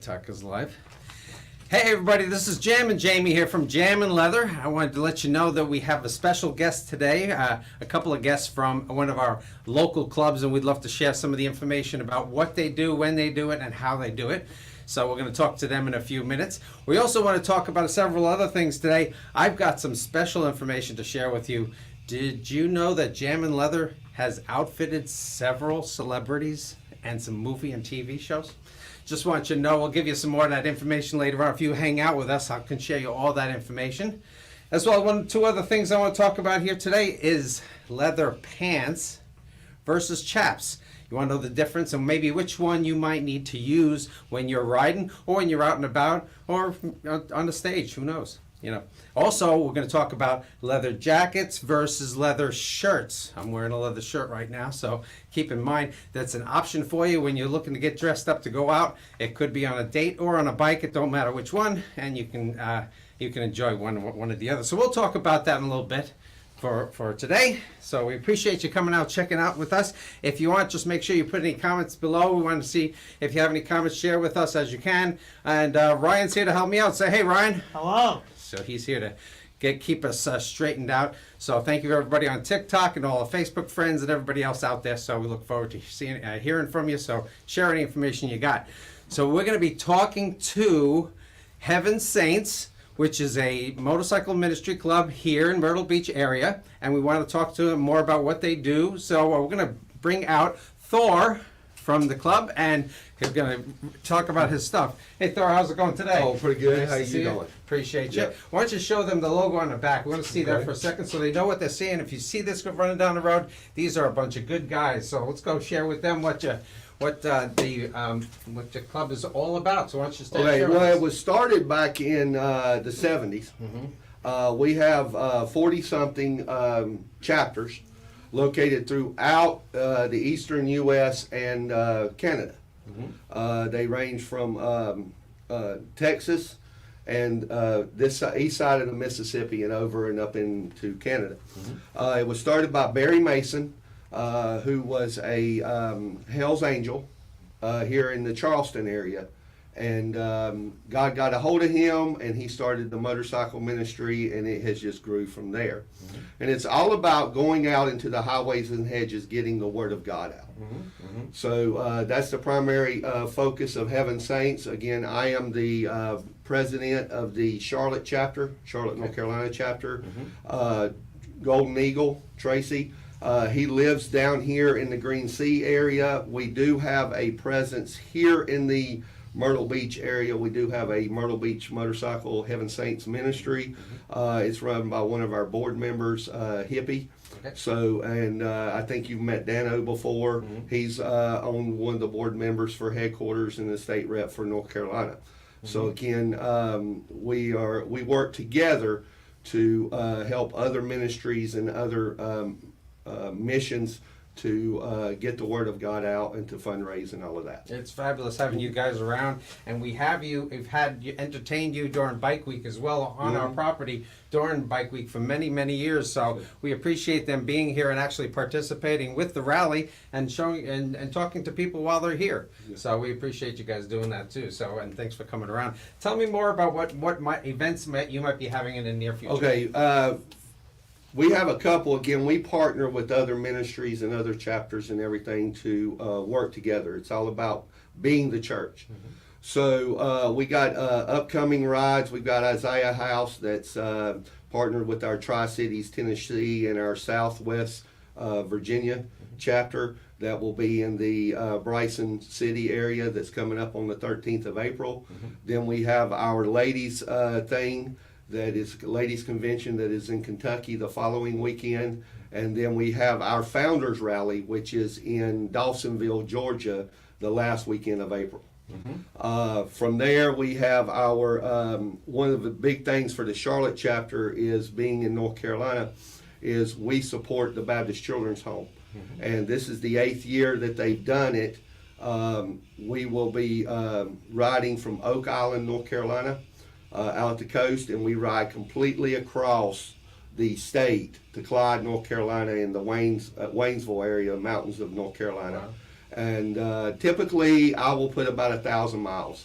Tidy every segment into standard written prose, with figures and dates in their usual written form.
Talk is live. Hey everybody, this is Jam and Jamie here from Jamin Leather. I wanted to let you know that we have a special guest today, a couple of guests from one of our local clubs, and we'd love to share some of the information about what they do, when they do it, and how they do it. So we're going to talk to them in a few minutes. We also want to talk about several other things today. I've got some special information to share with you. Did you know that Jamin Leather has outfitted several celebrities and some movie and TV shows? Just want you to know, we'll give you some more of that information later on. If you hang out with us, I can share you all that information. As well, two other things I want to talk about here today is leather pants versus chaps. You want to know the difference and maybe which one you might need to use when you're riding or when you're out and about or on the stage, who knows? You know. Also, we're going to talk about leather jackets versus leather shirts. I'm wearing a leather shirt right now, so keep in mind that's an option for you when you're looking to get dressed up to go out. It could be on a date or on a bike. It don't matter which one, and you can enjoy one or the other. So we'll talk about that in a little bit for today. So we appreciate you coming out, checking out with us. If you want, just make sure you put any comments below. We want to see if you have any comments, share with us as you can. And Ryan's here to help me out. Say, hey, Ryan. Hello. So he's here to keep us straightened out. So thank you everybody on TikTok and all the Facebook friends and everybody else out there. So we look forward to hearing from you. So share any information you got. So we're going to be talking to Heaven Saints, which is a motorcycle ministry club here in Myrtle Beach area. And we want to talk to them more about what they do. So we're going to bring out Thor from the club, and he's going to talk about his stuff. Hey Thor, how's it going today? Oh, pretty good. Nice How to you see doing? Appreciate you. Yep. Why don't you show them the logo on the back? We want to see that for a second so they know what they're seeing. If you see this running down the road, these are a bunch of good guys. So let's go share with them what the club is all about. So why don't you start sharing with Well, us? it was started back in the 70s. We have 40-something chapters located throughout the eastern U.S. and Canada. They range from Texas and this east side of the Mississippi and over and up into Canada. It was started by Barry Mason, who was a Hell's Angel here in the Charleston area. And God got a hold of him, and he started the motorcycle ministry, and it has just grew from there. And it's all about going out into the highways and hedges, getting the Word of God out. So that's the primary focus of Heaven Saints. Again, I am the president of the Charlotte chapter, Charlotte, North Carolina chapter. Golden Eagle, Tracy. He lives down here in the Green Sea area. We do have a presence here in the Myrtle Beach area. We do have a Myrtle Beach Motorcycle Heaven Saints ministry. It's run by one of our board members, Hippie. Okay. So, and I think you've met Dano before. He's on one of the board members for headquarters and the state rep for North Carolina. So again, we work together to help other ministries and other missions to get the Word of God out and to fundraise and all of that. It's fabulous having you guys around, and we've entertained you during Bike Week as well on our property during Bike Week for many, many years. So we appreciate them being here and actually participating with the rally and showing and talking to people while they're here. So we appreciate you guys doing that too. So, and thanks for coming around. Tell me more about what events you might be having in the near future. Okay. We have a couple. Again, we partner with other ministries and other chapters and everything to work together. It's all about being the church. So we got upcoming rides. We've got Isaiah House that's partnered with our Tri-Cities, Tennessee, and our Southwest Virginia chapter that will be in the Bryson City area that's coming up on the 13th of April. Then we have our ladies thing. That is ladies convention that is in Kentucky the following weekend, and then we have our founders rally, which is in Dawsonville, Georgia, the last weekend of April. From there, we have our one of the big things for the Charlotte chapter is being in North Carolina, is we support the Baptist Children's Home, and this is the 8th year that they've done it. We will be riding from Oak Island, North Carolina, out the coast, and we ride completely across the state to Clyde, North Carolina, in the Waynesville area, mountains of North Carolina. Wow. And typically I will put about 1,000 miles.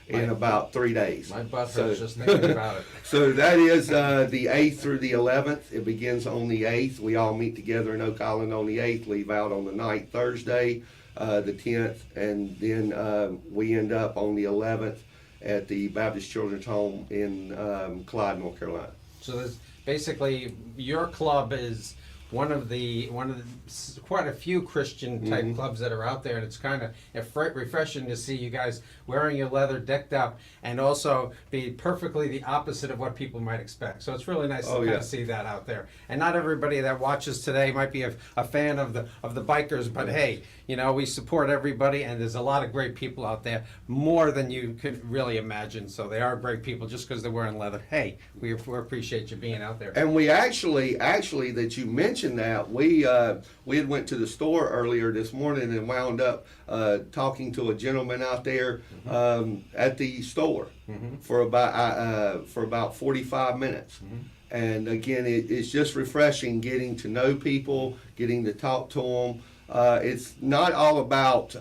in about 3 days. My butt hurts just thinking about it. So that is the 8th through the 11th. It begins on the 8th. We all meet together in Oak Island on the 8th, leave out on the 9th, Thursday, the 10th, and then we end up on the 11th at the Baptist Children's Home in Clyde, North Carolina. So there's basically your club is one of the quite a few Christian type clubs that are out there, and it's kind of refreshing to see you guys wearing your leather, decked up, and also be perfectly the opposite of what people might expect. So it's really nice to kind of see that out there. And not everybody that watches today might be a fan of the bikers, but hey, you know, we support everybody, and there's a lot of great people out there, more than you could really imagine. So they are great people just because they're wearing leather. Hey, we appreciate you being out there. And we actually that you mentioned that we had went to the store earlier this morning and wound up talking to a gentleman out there at the store for about 45 minutes. And again, it's just refreshing getting to know people, getting to talk to them. It's not all about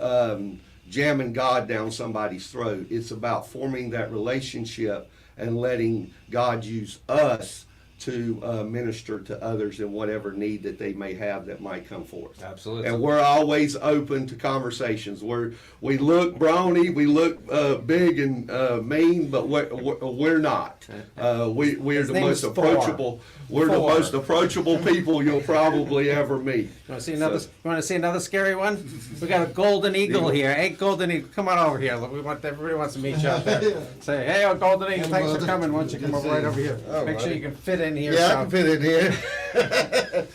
jamming God down somebody's throat. It's about forming that relationship and letting God use us to minister to others in whatever need that they may have that might come forth. Absolutely. And we're always open to conversations. We look brawny, we look big and mean, but we're not. We're the most approachable. We're the most approachable people you'll probably ever meet. You want to see another scary one? We got a golden eagle here. Hey, golden eagle, come on over here. Look, everybody wants to meet you out there. Say, hey, oh, golden eagle, thanks for coming. Why don't you come over right over here? Make sure you can fit in here. Yeah, I can fit in here.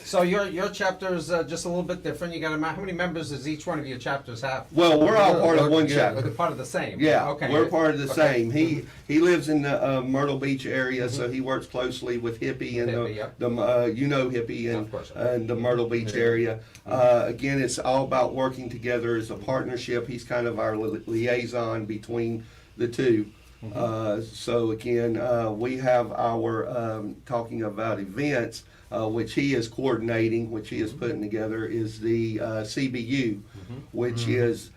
So your chapter is just a little bit different. You got how many members does each one of your chapters have? Well, we're all part of one They're chapter. part of the same. Yeah, Okay. we're part of the same. He lives in the Myrtle Beach area, so he works closely with Hippie and Hippie, yep. Hippie Of course. and the Myrtle Beach area. Again, it's all about working together as a partnership. He's kind of our liaison between the two. So again, we have our talking about events, which he is coordinating, which he is putting together, is the CBU, which is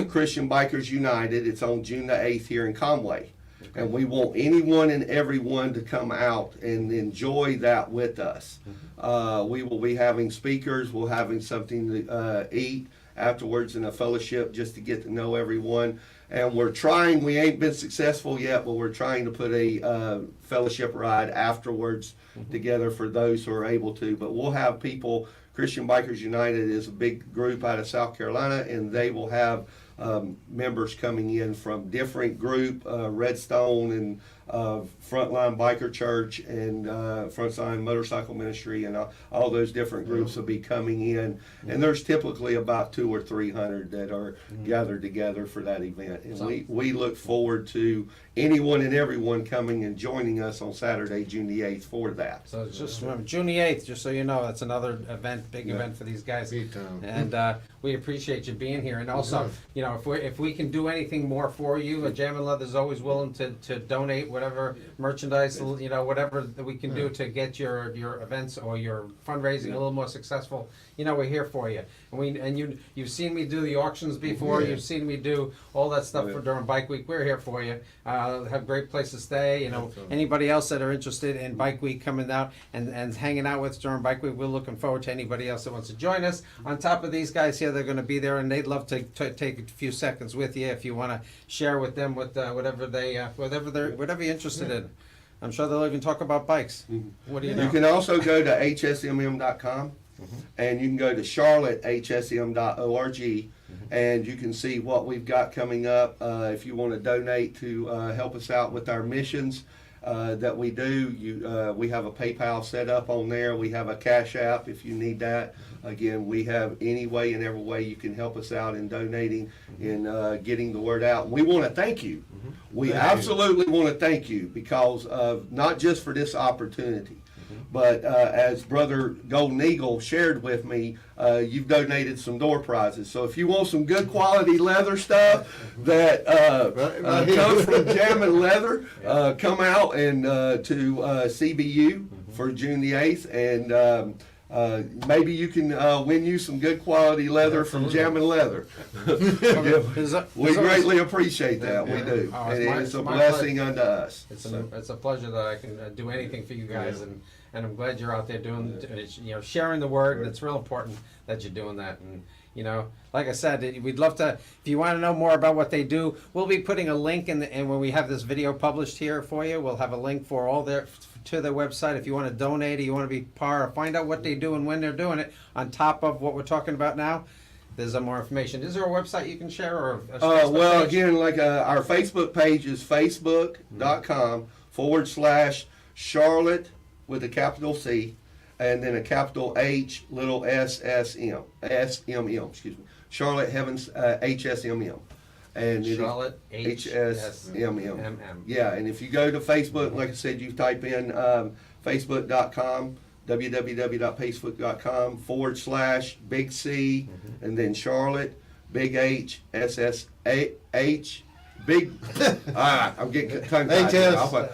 Christian Bikers United. It's on June the 8th here in Conway. And we want anyone and everyone to come out and enjoy that with us. We will be having speakers, we'll having something to eat afterwards in a fellowship just to get to know everyone. And we're trying, we ain't been successful yet, but we're trying to put a fellowship ride afterwards together for those who are able to. But we'll have people, Christian Bikers United is a big group out of South Carolina, and they will have members coming in from different group, Redstone and Frontline Biker Church and Frontline Motorcycle Ministry, and all those different groups will be coming in. And there's typically about 200 or 300 that are gathered together for that event. And we look forward to anyone and everyone coming and joining us on Saturday, June the 8th for that. So it's just remember, June the 8th, just so you know, that's another event, big event for these guys. And we appreciate you being here. And also, you know, if we can do anything more for you, Jamin Leather is always willing to donate whatever merchandise, you know, whatever that we can do to get your events or your fundraising a little more successful. You know, we're here for you. And you've seen me do the auctions before. You've seen me do all that stuff for during Bike Week. We're here for you. Have a great place to stay. You know, anybody else that are interested in Bike Week coming out and hanging out with us during Bike Week, we're looking forward to anybody else that wants to join us. On top of these guys here, they're going to be there, and they'd love to take a few seconds with you if you want to share with them with whatever you're interested in. I'm sure they'll even talk about bikes. What do you know? You can also go to hsmm.com. And you can go to charlottehsm.org and you can see what we've got coming up. If you want to donate to help us out with our missions that we do, we have a PayPal set up on there. We have a Cash App if you need that. Again, we have any way and every way you can help us out in donating and getting the word out. We want to thank you. We absolutely want to thank you because of not just for this opportunity, but as Brother Golden Eagle shared with me, you've donated some door prizes. So if you want some good quality leather stuff that comes from Jamin Leather, come out and to CBU for June the 8th. And maybe you can win you some good quality leather from Jamin Leather. We greatly appreciate that. We do, Oh, and it's a my blessing unto us. It's a pleasure that I can do anything for you guys, and I'm glad you're out there doing, sharing the word. And it's real important that you're doing that. And like I said, we'd love to. If you want to know more about what they do, we'll be putting a link and when we have this video published here for you, we'll have a link for all to their website. If you want to donate or you want to be part or find out what they do and when they're doing it, on top of what we're talking about now, there's more information. Is there a website you can share or a Facebook Well, page? again, like our Facebook page is facebook.com/Charlotte with a capital C and then a capital H, little SSM, excuse me. Charlotte Heavens HSMM. And Charlotte HSMM. Yeah, and if you go to Facebook, like I said, you type in facebook.com, www.facebook.com/Big C, and then Charlotte, Big H, SSH, Big, I'm getting tongue tied now.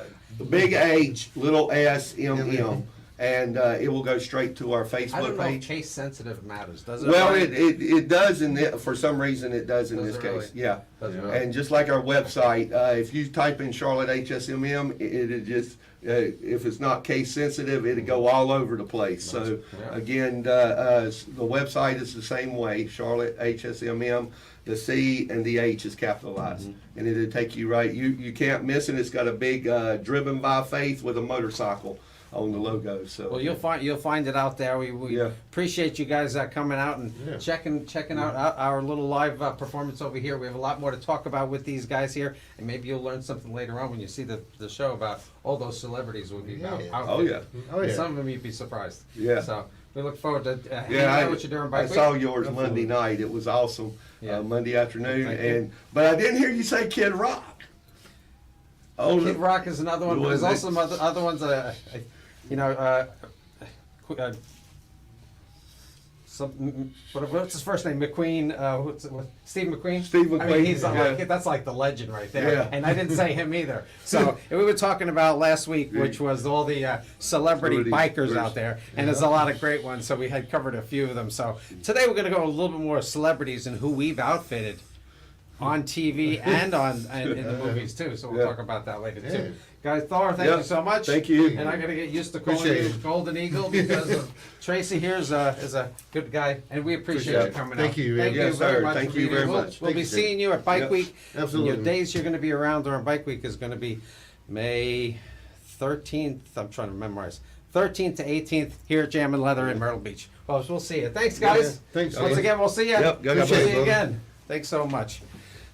Big H, little SMM, and it will go straight to our I Facebook don't know if page. case sensitive matters. Does it? Well, Ryan? it does for some reason it does in Does this it case. really? Yeah. Does it really? And just like our website, if you type in Charlotte HSMM, it'll just if it's not case sensitive, it'll go all over the place. So Yeah. again, the website is the same way, Charlotte HSMM. The C and the H is capitalized, and it'll take you right. You can't miss it. It's got a big "Driven by Faith" with a motorcycle on the logo. So Well, you'll find it out there. We Yeah. appreciate you guys coming out and checking out our little live performance over here. We have a lot more to talk about with these guys here, and maybe you'll learn something later on when you see the show about all those celebrities we'll be out. Oh yeah. And some of them you'd be surprised. Yeah. So we look forward to hanging Yeah, out with you during I bike week. saw yours Monday night. It was awesome. Yeah. Monday afternoon, Thank you. but I didn't hear you say Kid Rock. Oh, Kid Rock is another one. But Was there's it- also some other ones. What's his first name? McQueen. Steve McQueen. Steve I mean, McQueen, he's yeah. that's like the legend right there. Yeah. And I didn't say him either. So we were talking about last week, which was all the celebrity bikers out there, and there's a lot of great ones. So we had covered a few of them. So today we're going to go a little bit more celebrities and who we've outfitted on TV and in the movies too. So we'll Yeah. talk about that later too. Guys, Thor, thank Yeah. you so much. Thank you. And I'm gonna get used to calling Appreciate you it. Golden Eagle because of Tracy here is a good guy, and we appreciate Appreciate you it. coming Thank out. you, Thank Andy. you Yes, very sir. much. Thank for you being very here. much. We'll be Thanks, seeing you at Bike Yep. Week. Absolutely. Your days you're gonna be around during Bike Week is gonna be May 13th. I'm trying to memorize. 13th to 18th here at Jamin Leather in Myrtle Beach. Well, we'll see you. Thanks, guys. Yeah, thanks, Once man. again, we'll see you. Yep, God We'll bless, see you brother. again. Thanks so much.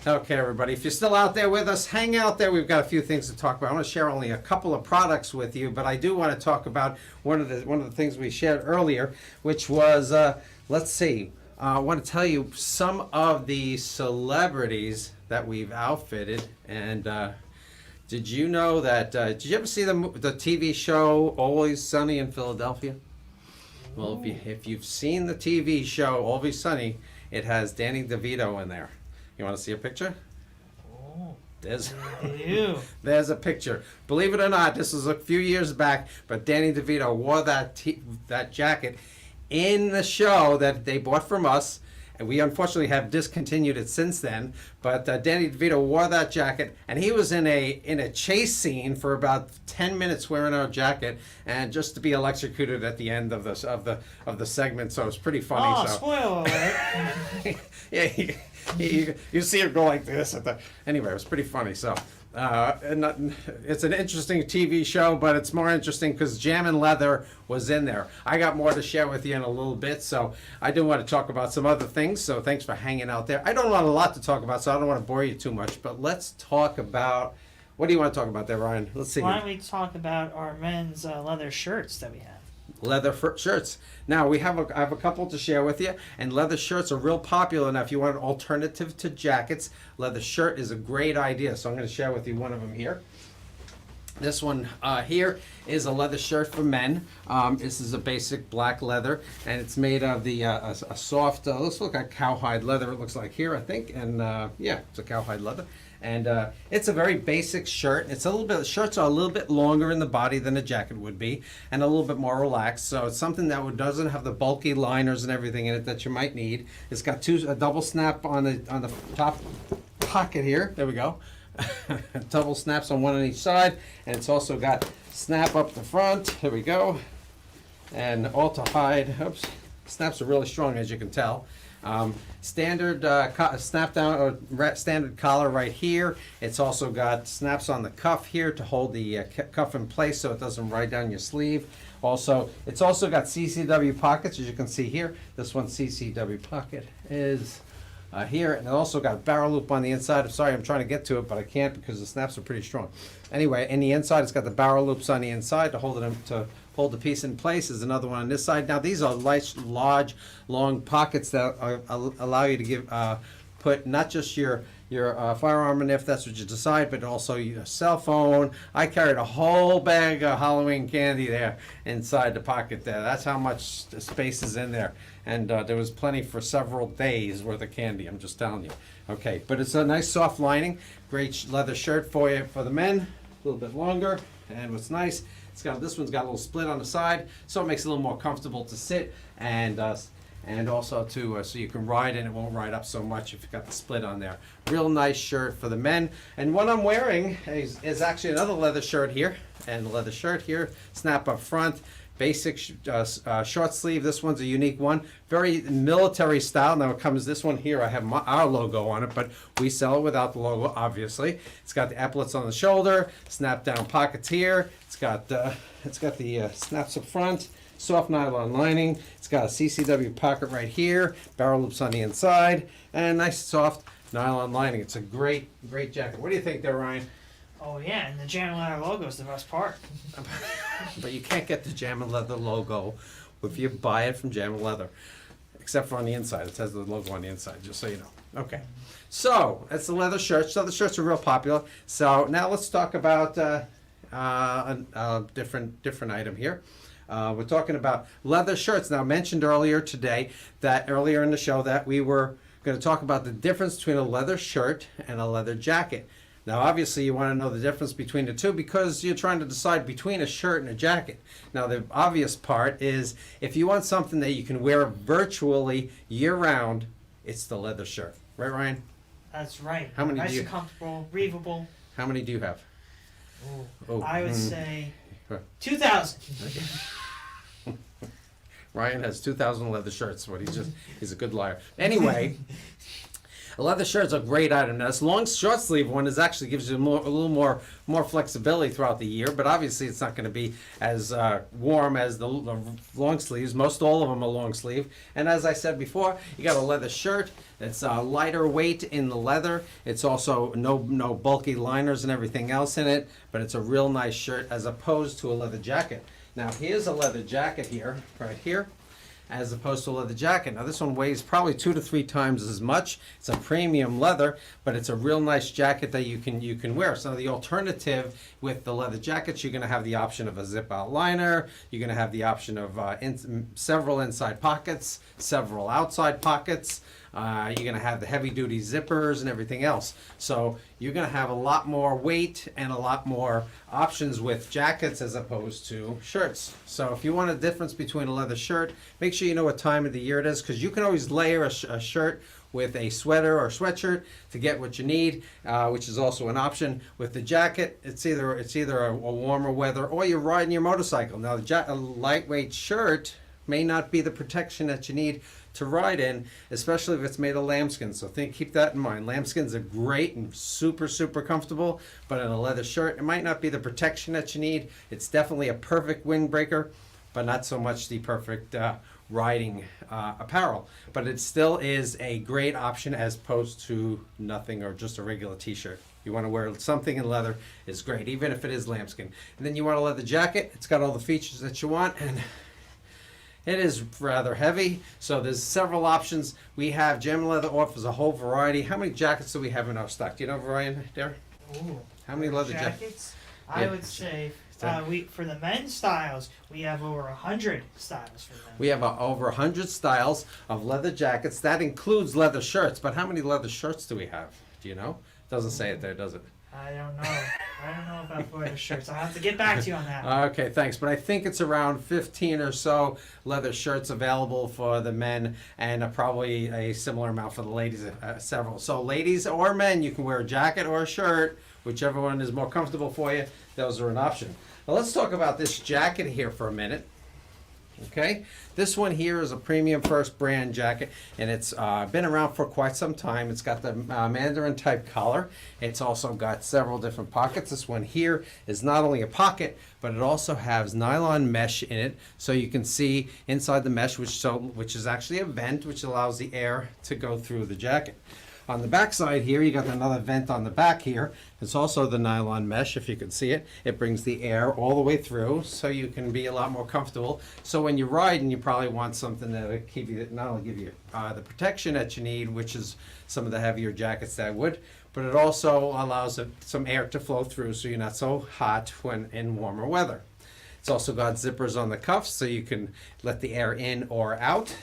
Okay, everybody, if you're still out there with us, hang out there. We've got a few things to talk about. I want to share only a couple of products with you, but I do want to talk about one of the things we shared earlier, which was let's see. I want to tell you some of the celebrities that we've outfitted. And did you know that? Did you ever see the TV show Always Sunny in Philadelphia? Well, if you've seen the TV show Always Sunny, it has Danny DeVito in there. You want to see a picture? There's there's a picture. Believe it or not, this was a few years back, but Danny DeVito wore that jacket in the show that they bought from us, and we unfortunately have discontinued it since then. But Danny DeVito wore that jacket, and he was in a chase scene for about 10 minutes wearing our jacket, and just to be electrocuted at the end of the segment. So it was pretty funny. Oh, so. spoiler alert. Yeah, you see her go like this anyway, it was pretty funny. So it's an interesting TV show, but it's more interesting because Jamin Leather was in there. I got more to share with you in a little bit, so I do want to talk about some other things. So thanks for hanging out there. I don't want a lot to talk about, so I don't want to bore you too much, but let's talk about, what do you want to talk about there, Ryan? Let's see. Why don't we talk about our men's leather shirts that we have? Leather shirts. Now I have a couple to share with you, and leather shirts are real popular. Now, if you want an alternative to jackets, leather shirt is a great idea. So I'm going to share with you one of them here. This one here is a leather shirt for men. This is a basic black leather, and it's made of a soft, looks like cowhide leather. It looks like here, I think, and yeah, it's a cowhide leather. And it's a very basic shirt. It's a little bit, shirts are a little bit longer in the body than a jacket would be, and a little bit more relaxed. So it's something that doesn't have the bulky liners and everything in it that you might need. It's got a double snap on the top pocket here. There we go. Double snaps on one on each side, and it's also got snap up the front. Here we go. And auto hide. Oops. Snaps are really strong, as you can tell. Standard snap down or standard collar right here. It's also got snaps on the cuff here to hold the cuff in place so it doesn't ride down your sleeve. Also, it's also got CCW pockets, as you can see here. This one's CCW pocket is here, and it also got a barrel loop on the inside. I'm sorry, I'm trying to get to it, but I can't because the snaps are pretty strong. Anyway, in the inside, it's got the barrel loops on the inside to hold the piece in place. There's another one on this side. Now these are large, long pockets that allow you to put not just your firearm in if that's what you decide, but also your cell phone. I carried a whole bag of Halloween candy there inside the pocket there. That's how much space is in there. And there was plenty for several days worth of candy, I'm just telling you. Okay, but it's a nice soft lining. Great leather shirt for you, for the men. A little bit longer. And what's nice, this one's got a little split on the side, so it makes it a little more comfortable to sit, and also so you can ride and it won't ride up so much if you've got the split on there. Real nice shirt for the men. And what I'm wearing is actually another leather shirt here, and the leather shirt here, snap up front. Basic short sleeve. This one's a unique one, very military style. Now it comes this one here. I have our logo on it, but we sell it without the logo, obviously. It's got the epaulets on the shoulder, snap down pockets here. It's got the snaps up front, soft nylon lining. It's got a CCW pocket right here, barrel loops on the inside, and nice soft nylon lining. It's a great jacket. What do you think there, Ryan? Oh yeah, and the Jamin Leather logo is the best part. But you can't get the Jamin Leather logo if you buy it from Jamin Leather, except for on the inside. It says the logo on the inside, just so you know. Okay, so that's the leather shirts. So the shirts are real popular. So now let's talk about a different item here. We're talking about leather shirts. Now, I mentioned earlier in the show that we were going to talk about the difference between a leather shirt and a leather jacket. Now, obviously, you want to know the difference between the two because you're trying to decide between a shirt and a jacket. Now, the obvious part is if you want something that you can wear virtually year-round, it's the leather shirt. Right, Ryan? That's right. How many nice do you- and comfortable, breathable. How many do you have? Oh, I would say Huh. 2,000. Ryan has 2,000 leather shirts, but he's a good liar. Anyway, a leather shirt's a great item. Now, this long short sleeve one actually gives you a little more flexibility throughout the year, but obviously it's not going to be as warm as the long sleeves. Most all of them are long sleeve. And as I said before, you got a leather shirt. It's lighter weight in the leather. It's also no bulky liners and everything else in it, but it's a real nice shirt as opposed to a leather jacket. Now, here's a leather jacket here, right here, as opposed to a leather jacket. Now, this one weighs probably 2 to 3 times as much. It's a premium leather, but it's a real nice jacket that you can wear. So the alternative with the leather jackets, you're going to have the option of a zip-out liner. You're going to have the option of several inside pockets, several outside pockets. You're going to have the heavy-duty zippers and everything else. So you're going to have a lot more weight and a lot more options with jackets as opposed to shirts. So if you want a difference between a leather shirt, make sure you know what time of the year it is, because you can always layer a shirt with a sweater or sweatshirt to get what you need, which is also an option. With the jacket, it's either a warmer weather or you're riding your motorcycle. Now, a lightweight shirt may not be the protection that you need to ride in, especially if it's made of lambskin. So keep that in mind. Lambskins are great and super comfortable, but in a leather shirt, it might not be the protection that you need. It's definitely a perfect windbreaker, but not so much the perfect riding apparel. But it still is a great option as opposed to nothing or just a regular t-shirt. You want to wear something in leather is great, even if it is lambskin. And then you want a leather jacket. It's got all the features that you want, and it is rather heavy, so there's several options. We have Jamin Leather offers a whole variety. How many jackets do we have in our stock? Do you know, Ryan, there? Ooh, How many leather jackets? jackets? I Yeah. would say for the men's styles, we have over 100 styles for them. We have over 100 styles of leather jackets. That includes leather shirts, but how many leather shirts do we have? Do you know? Doesn't say it there, does it? I don't know. I don't know about leather shirts. I'll have to get back to you on that. Okay, thanks. But I think it's around 15 or so leather shirts available for the men, and probably a similar amount for the ladies, several. So ladies or men, you can wear a jacket or a shirt, whichever one is more comfortable for you. Those are an option. Now let's talk about this jacket here for a minute. Okay, this one here is a premium first brand jacket, and it's been around for quite some time. It's got the Mandarin type collar. It's also got several different pockets. This one here is not only a pocket, but it also has nylon mesh in it, so you can see inside the mesh, which is actually a vent, which allows the air to go through the jacket. On the back side here, you got another vent on the back here. It's also the nylon mesh, if you can see it. It brings the air all the way through, so you can be a lot more comfortable. So when you're riding, you probably want something that'll keep you, not only give you the protection that you need, which is some of the heavier jackets that would, but it also allows some air to flow through, so you're not so hot when in warmer weather. It's also got zippers on the cuffs, so you can let the air in or out.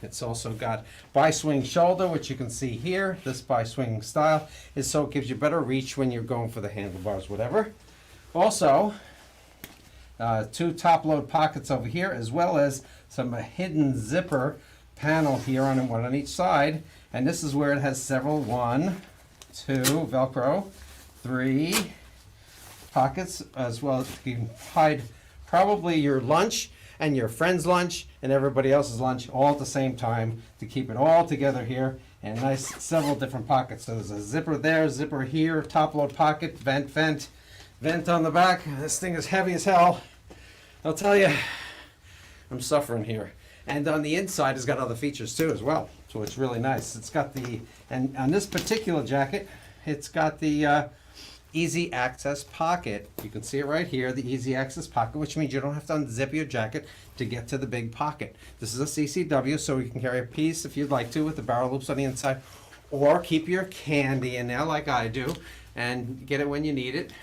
It's also got bi-swing shoulder, which you can see here. This bi-swing style is so it gives you better reach when you're going for the handlebars, whatever. Also, two top load pockets over here, as well as some hidden zipper panel here on one on each side. And this is where it has several, 1, 2, Velcro, 3 pockets, as well as you can hide probably your lunch and your friend's lunch and everybody else's lunch all at the same time to keep it all together here, and nice several different pockets. So there's a zipper there, zipper here, top load pocket, vent on the back. This thing is heavy as hell. I'll tell you, I'm suffering here. And on the inside, it's got other features too as well, so it's really nice. It's got and on this particular jacket, it's got the easy access pocket. You can see it right here, the easy access pocket, which means you don't have to unzip your jacket to get to the big pocket. This is a CCW, so you can carry a piece if you'd like to with the barrel loops on the inside, or keep your candy in there like I do and get it when you need it,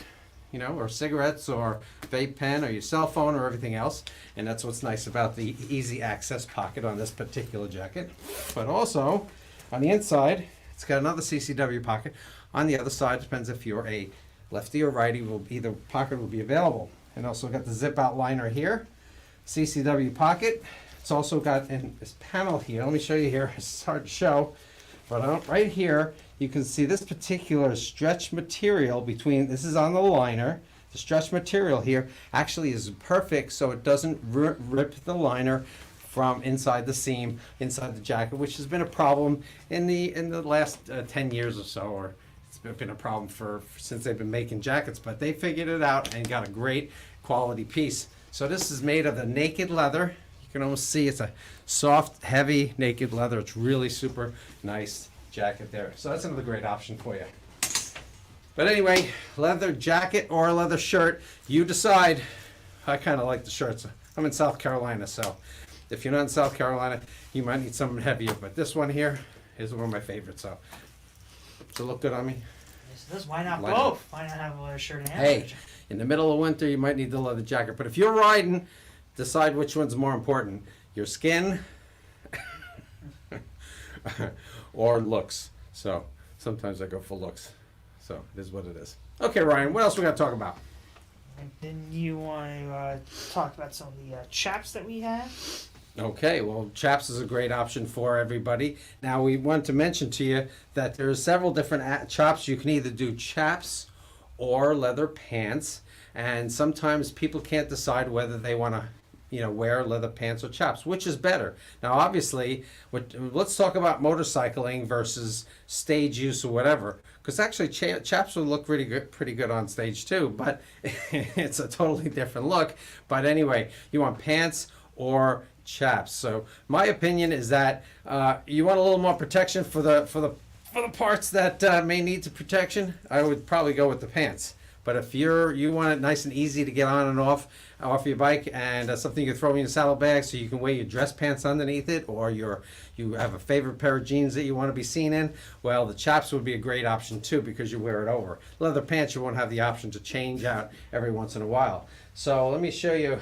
you know, or cigarettes or vape pen or your cell phone or everything else. And that's what's nice about the easy access pocket on this particular jacket. But also on the inside, it's got another CCW pocket. On the other side, depends if you're a lefty or righty, either pocket will be available. And also got the zip out liner here, CCW pocket. It's also got in this panel here. Let me show you here. It's hard to show, but right here you can see this particular stretch material between. This is on the liner. The stretch material here actually is perfect, so it doesn't rip the liner from inside the seam, inside the jacket, which has been a problem in the last 10 years or so, or it's been a problem since they've been making jackets, but they figured it out and got a great quality piece. So this is made of the naked leather. You can almost see it's a soft, heavy naked leather. It's really super nice jacket there. So that's another great option for you. But anyway, leather jacket or a leather shirt, you decide. I kind of like the shirts. I'm in South Carolina, so if you're not in South Carolina, you might need something heavier. But this one here is one of my favorites. So does it look good on me? Yes, it does. Why not Why both? not? Why not have a leather shirt and a Hey, leather jacket? in the middle of winter, you might need the leather jacket. But if you're riding, decide which one's more important: your skin or looks. So sometimes I go for looks. So it is what it is. Okay, Ryan, what else we got to talk about? And then you want to talk about some of the chaps that we have. Okay, well, chaps is a great option for everybody. Now, we want to mention to you that there are several different chaps. You can either do chaps or leather pants, and sometimes people can't decide whether they want to, wear leather pants or chaps. Which is better? Now, obviously, let's talk about motorcycling versus stage use or whatever. Because actually, chaps will look pretty good on stage too, but it's a totally different look. But anyway, you want pants or chaps. So my opinion is that you want a little more protection for the parts that may need some protection. I would probably go with the pants. But if you want it nice and easy to get on and off your bike, and something you throw in your saddlebag so you can wear your dress pants underneath it, or you have a favorite pair of jeans that you want to be seen in, well, the chaps would be a great option too, because you wear it over. Leather pants, you won't have the option to change out every once in a while. So let me show you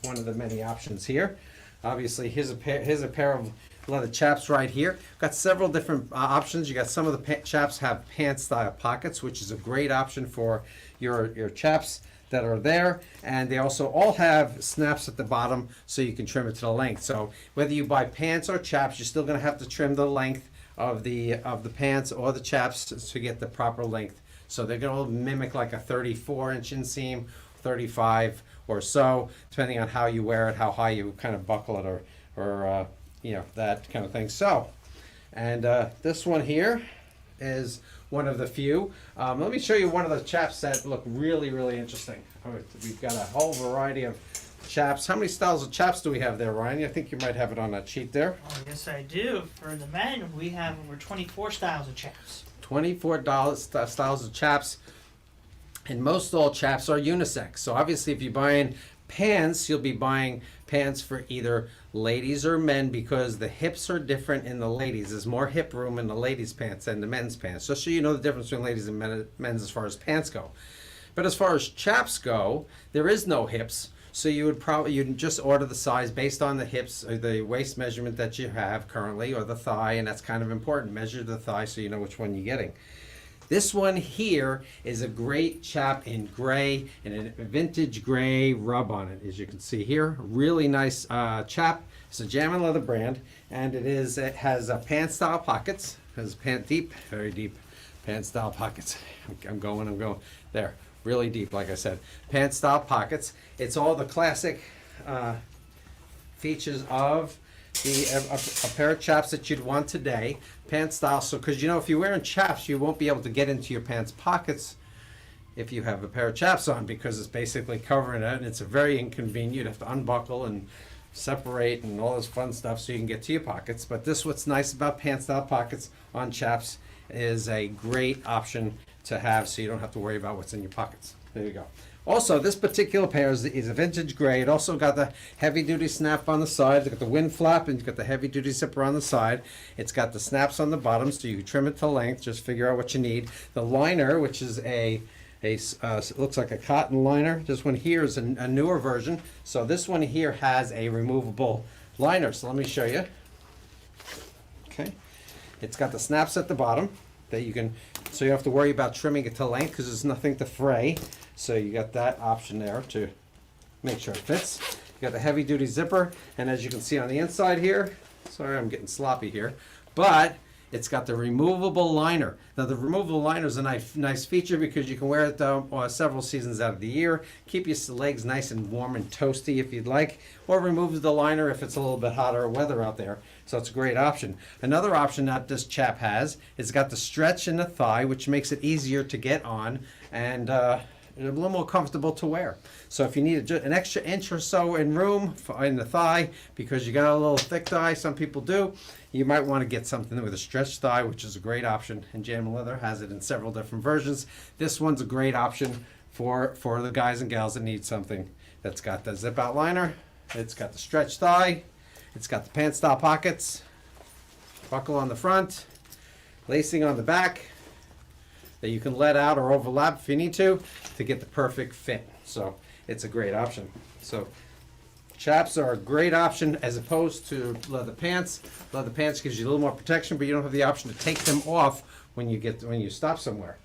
one of the many options here. Obviously, here's a pair of leather chaps right here. Got several different options. You got some of the chaps have pant style pockets, which is a great option for your chaps that are there, and they also all have snaps at the bottom so you can trim it to the length. So whether you buy pants or chaps, you're still going to have to trim the length of the pants or the chaps to get the proper length. So they're going to mimic like a 34-inch inseam, 35 or so, depending on how you wear it, how high you kind of buckle it, or you know, that kind of thing. So, and this one here is one of the few. Let me show you one of the chaps that look really, really interesting. We've got a whole variety of chaps. How many styles of chaps do we have there, Ryan? I think you might have it on that sheet there. Oh, yes, I do. For the men, we have over 24 styles of chaps. 24 styles of chaps, and most all chaps are unisex. So obviously if you're buying pants, you'll be buying pants for either ladies or men, because the hips are different in the ladies. There's more hip room in the ladies' pants than the men's pants, just so you know the difference between ladies and men's as far as pants go. But as far as chaps go, there is no hips, so you'd just order the size based on the hips, or the waist measurement that you have currently, or the thigh, and that's kind of important. Measure the thigh so you know which one you're getting. This one here is a great chap in gray, and a vintage gray rub on it, as you can see here. Really nice chap. It's a Jamin Leather brand, and it has pant style pockets. It has very deep pant style pockets. I'm going there. Really deep, like I said. Pant style pockets. It's all the classic features of a pair of chaps that you'd want today. Pant style, so because you know, if you're wearing chaps, you won't be able to get into your pants pockets if you have a pair of chaps on, because it's basically covering it, and it's a very inconvenient. You'd have to unbuckle and separate and all this fun stuff so you can get to your pockets. But this, what's nice about pant style pockets on chaps, is a great option to have, so you don't have to worry about what's in your pockets. There you go. Also, this particular pair is a vintage gray. It also got the heavy-duty snap on the side. It's got the wind flap, and it's got the heavy-duty zipper on the side. It's got the snaps on the bottom, so you can trim it to length. Just figure out what you need. The liner, which is it looks like a cotton liner. This one here is a newer version. So this one here has a removable liner. So let me show you. Okay, it's got the snaps at the bottom that you can, so you don't have to worry about trimming it to length, because there's nothing to fray. So you got that option there to make sure it fits. You got the heavy duty zipper, and as you can see on the inside here, sorry I'm getting sloppy here, but it's got the removable liner. Now the removable liner is a nice feature, because you can wear it several seasons out of the year. Keep your legs nice and warm and toasty if you'd like, or remove the liner if it's a little bit hotter weather out there. So it's a great option. Another option that this chap has is got the stretch in the thigh, which makes it easier to get on, and a little more comfortable to wear. So if you need an extra inch or so in room in the thigh, because you got a little thick thigh, some people do, you might want to get something with a stretched thigh, which is a great option. And Jamin Leather has it in several different versions. This one's a great option for the guys and gals that need something that's got the zip out liner, it's got the stretched thigh, it's got the pant style pockets, buckle on the front, lacing on the back, that you can let out or overlap if you need to get the perfect fit. So it's a great option. So chaps are a great option as opposed to leather pants. Leather pants gives you a little more protection, but you don't have the option to take them off when you stop somewhere.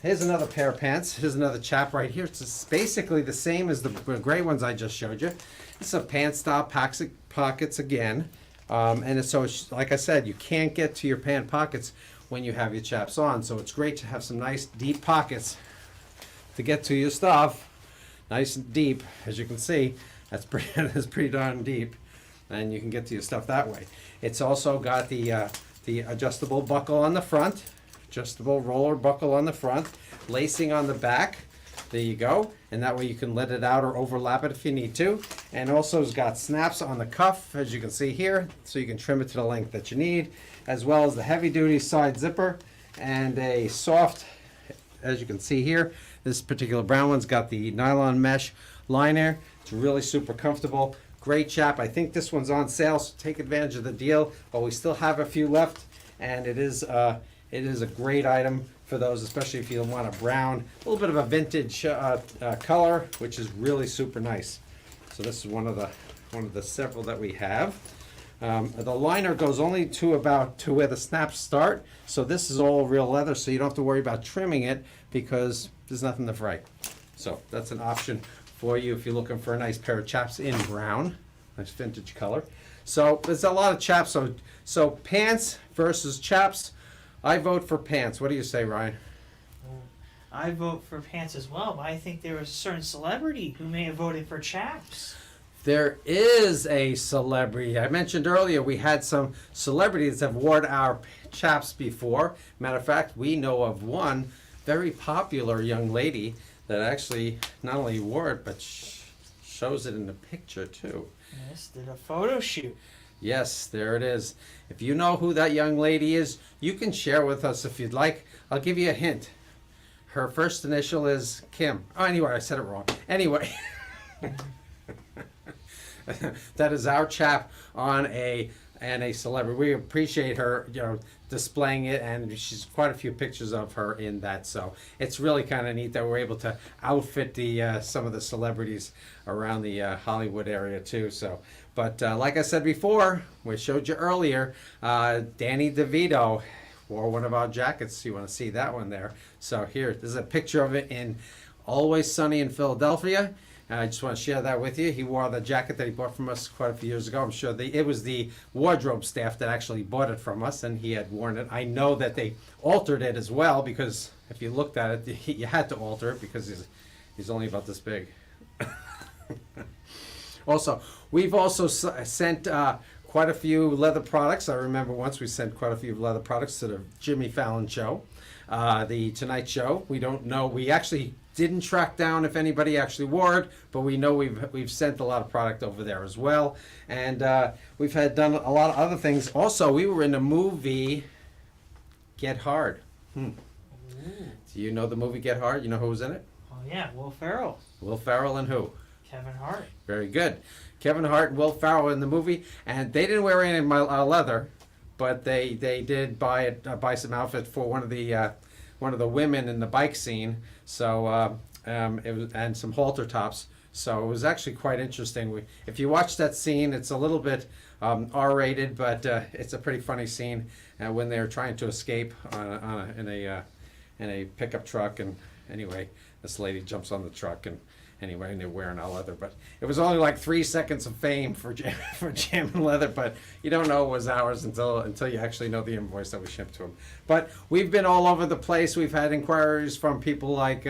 Here's another pair of pants. Here's another chap right here. It's basically the same as the gray ones I just showed you. It's a pant style pockets again. It's like I said, you can't get to your pant pockets when you have your chaps on. So it's great to have some nice deep pockets to get to your stuff. Nice and deep, as you can see. That's pretty darn deep. And you can get to your stuff that way. It's also got the adjustable buckle on the front. Adjustable roller buckle on the front. Lacing on the back. There you go. And that way you can let it out or overlap it if you need to. And also it's got snaps on the cuff, as you can see here, so you can trim it to the length that you need, as well as the heavy duty side zipper and a soft, as you can see here, this particular brown one's got the nylon mesh liner. It's really super comfortable. Great chap. I think this one's on sale, so take advantage of the deal. But we still have a few left, and it is a great item for those, especially if you want a brown, a little bit of a vintage color, which is really super nice. So this is one of the several that we have. The liner goes only to about to where the snaps start, so this is all real leather, so you don't have to worry about trimming it because there's nothing to fray. So that's an option for you if you're looking for a nice pair of chaps in brown, nice vintage color. So there's a lot of chaps. So pants versus chaps. I vote for pants. What do you say, Ryan? I vote for pants as well, but I think there was a certain celebrity who may have voted for chaps. There is a celebrity. I mentioned earlier we had some celebrities that have worn our chaps before. Matter of fact, we know of one very popular young lady that actually not only wore it, but shows it in the picture too. Yes, did a photo shoot. Yes, there it is. If you know who that young lady is, you can share with us if you'd like. I'll give you a hint. Her first initial is Kim. Oh, anyway, I said it wrong. Anyway. That is our chap on a celebrity. We appreciate her, displaying it, and she's quite a few pictures of her in that. So it's really kind of neat that we're able to outfit the some of the celebrities around the Hollywood area too. So, but like I said before, we showed you earlier, Danny DeVito wore one of our jackets. You want to see that one there? So here, this is a picture of it in Always Sunny in Philadelphia. I just want to share that with you. He wore the jacket that he bought from us quite a few years ago. I'm sure it was the wardrobe staff that actually bought it from us, and he had worn it. I know that they altered it as well, because if you looked at it, you had to alter it because he's only about this big. Also, we've also sent quite a few leather products. I remember once we sent quite a few leather products to the Jimmy Fallon show, the Tonight Show. We don't know. We actually didn't track down if anybody actually wore it, but we know we've sent a lot of product over there as well, and we've done a lot of other things. Also, we were in the movie Get Hard. Do you know the movie Get Hard? You know who was in it? Oh yeah, Will Ferrell, Will Ferrell and who? Kevin Hart. Very good. Kevin Hart and Will Ferrell in the movie, and they didn't wear any of my leather, but they did buy some outfit for one of the women in the bike scene. So it was, and some halter tops. So it was actually quite interesting. If you watch that scene, it's a little bit R-rated, but it's a pretty funny scene when they're trying to escape in a pickup truck. And anyway, this lady jumps on the truck, and anyway, and they're wearing all leather. But it was only like 3 seconds of fame for Jamin Leather, but you don't know it was ours until you actually know the invoice that we shipped to them. But we've been all over the place. We've had inquiries from people like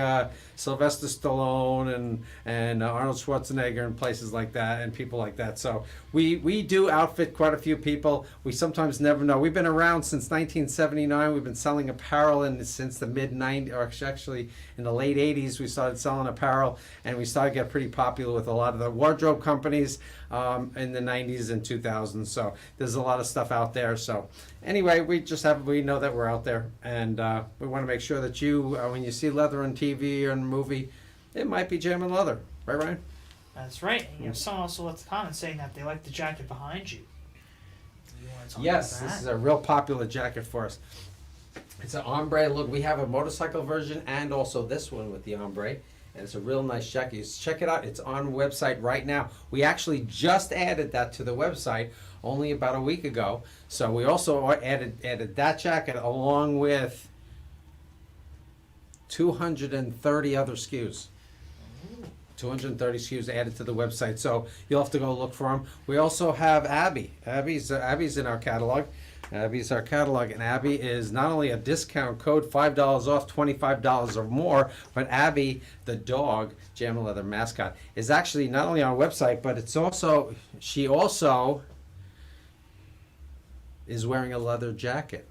Sylvester Stallone and Arnold Schwarzenegger and places like that, and people like that. So we do outfit quite a few people. We sometimes never know. We've been around since 1979. We've been selling apparel since the mid-90s, or actually in the late 80s we started selling apparel, and we started to get pretty popular with a lot of the wardrobe companies in the 90s and 2000s. So there's a lot of stuff out there. So anyway, we know that we're out there, and we want to make sure that you, when you see leather on TV or in a movie, it might be Jamin Leather. Right, Ryan? That's right. And you have someone also left a comment saying that they like the jacket behind you. You want to talk Yes, about that? this is a real popular jacket for us. It's an ombre look. We have a motorcycle version and also this one with the ombre. And it's a real nice jacket. You check it out. It's on the website right now. We actually just added that to the website only about a week ago. So we also added that jacket along with 230 other SKUs. 230 SKUs added to the website. So you'll have to go look for them. We also have Abby. Abby's in our catalog. Abby's our catalog, and Abby is not only a discount code, $5 off, $25 or more, but Abby, the dog, Jamin Leather mascot, is actually not only on our website, but she also is wearing a leather jacket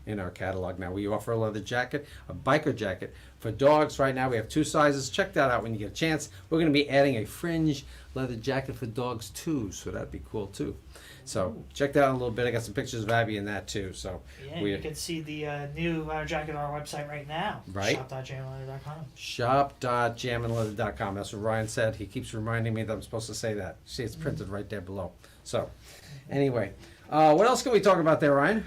in our catalog now. We offer a leather jacket, a biker jacket. For dogs right now, we have 2 sizes. Check that out when you get a chance. We're going to be adding a fringe leather jacket for dogs too, so that'd be cool too. So check that out a little bit. I got some pictures of Abby in that too. So yeah, you can see the new leather jacket on our website right now. Right. Shop.jaminleather.com. Shop.jaminleather.com. That's what Ryan said. He keeps reminding me that I'm supposed to say that. See, it's printed right there below. So anyway, what else can we talk about there, Ryan?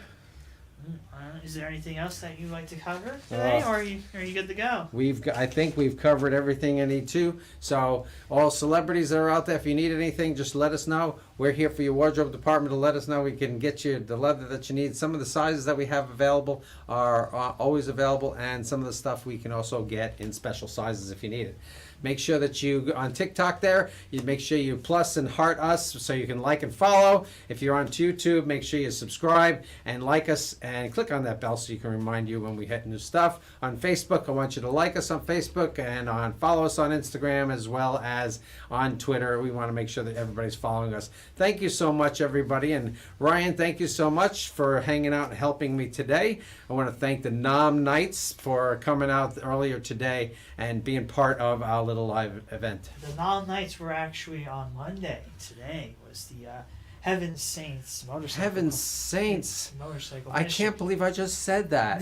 Is there anything else that you'd like to cover today, or are you good to go? I think we've covered everything I need to. So all celebrities that are out there, if you need anything, just let us know. We're here for your wardrobe department to let us know. We can get you the leather that you need. Some of the sizes that we have available are always available, and some of the stuff we can also get in special sizes if you need it. Make sure that you, on TikTok there, you make sure you plus and heart us so you can like and follow. If you're on YouTube, make sure you subscribe and like us and click on that bell so you can remind you when we hit new stuff. On Facebook, I want you to like us on Facebook and follow us on Instagram as well as on Twitter. We want to make sure that everybody's following us. Thank you so much, everybody. And Ryan, thank you so much for hanging out and helping me today. I want to thank the Nom Knights for coming out earlier today and being part of our little live event. The Nom Nights were actually on Monday. Today was the Heaven Saints motorcycle. Heaven Saints. Motorcycle. I mission. can't believe I just said that.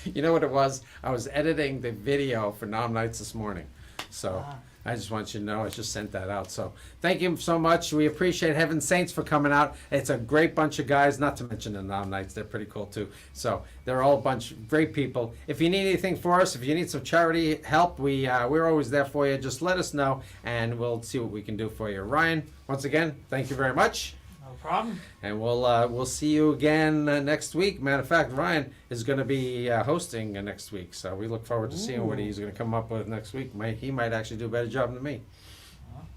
You know what it was? I was editing the video for Nom Nights this morning. So I just want you to know I just sent that out. So thank you so much. We appreciate Heaven Saints for coming out. It's a great bunch of guys, not to mention the Nom Nights. They're pretty cool too. So they're all a bunch of great people. If you need anything for us, if you need some charity help, we're always there for you. Just let us know and we'll see what we can do for you. Ryan, once again, thank you very much. No problem. And we'll see you again next week. Matter of fact, Ryan is going to be hosting next week, so we look forward to seeing what he's going to come up with next week. He might actually do a better job than me.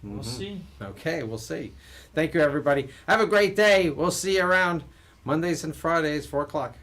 We'll see. Okay, we'll see. Thank you, everybody. Have a great day. We'll see you around Mondays and Fridays, 4 o'clock.